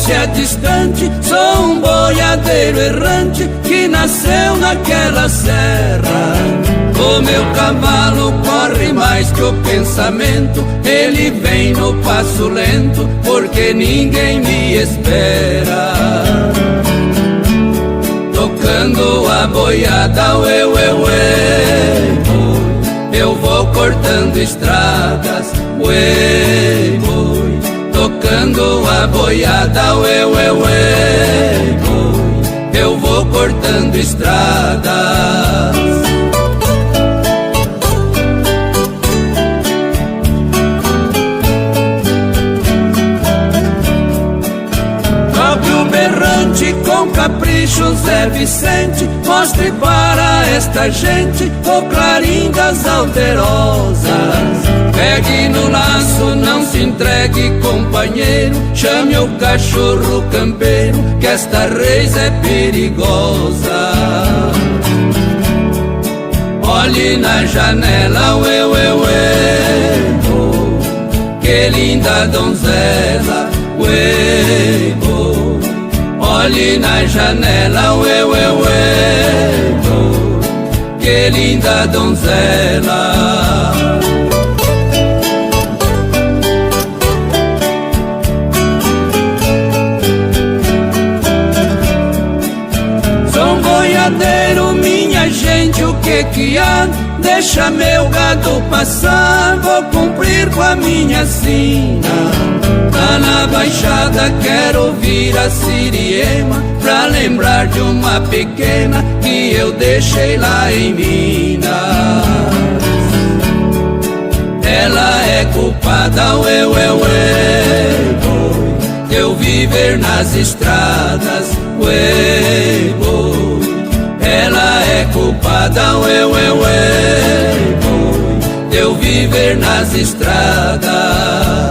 província distante, sou um boiadeiro errante que nasceu naquela serra. O meu cavalo corre mais que o pensamento, ele vem no passo lento, porque ninguém me espera. Tocando a boiada, ué, ué, ué, boi, eu vou cortando estradas, ué, boi. Tocando a boiada, ué, ué, ué, boi, eu vou cortando estradas. Com capricho, Zé Vicente, mostre para esta gente o clarim das alterosas. Pegue no laço, não se entregue, companheiro, chame o cachorro campeiro, que esta reis é perigosa. Olhe na janela, ué, ué, ué, oh, que linda donzela, ué, oh. Olhe na janela, ué, ué, ué, oh, que linda donzela. Sou um boiadeiro, minha gente, o que há? Deixa meu gado passar, vou cumprir com a minha sina. Lá na baixada quero ouvir a siriema, pra lembrar de uma pequena que eu deixei lá em Minas. Ela é culpada, ué, ué, ué, boi, de eu viver nas estradas, ué, boi. Ela é culpada, ué, ué, ué, boi, de eu viver nas estradas.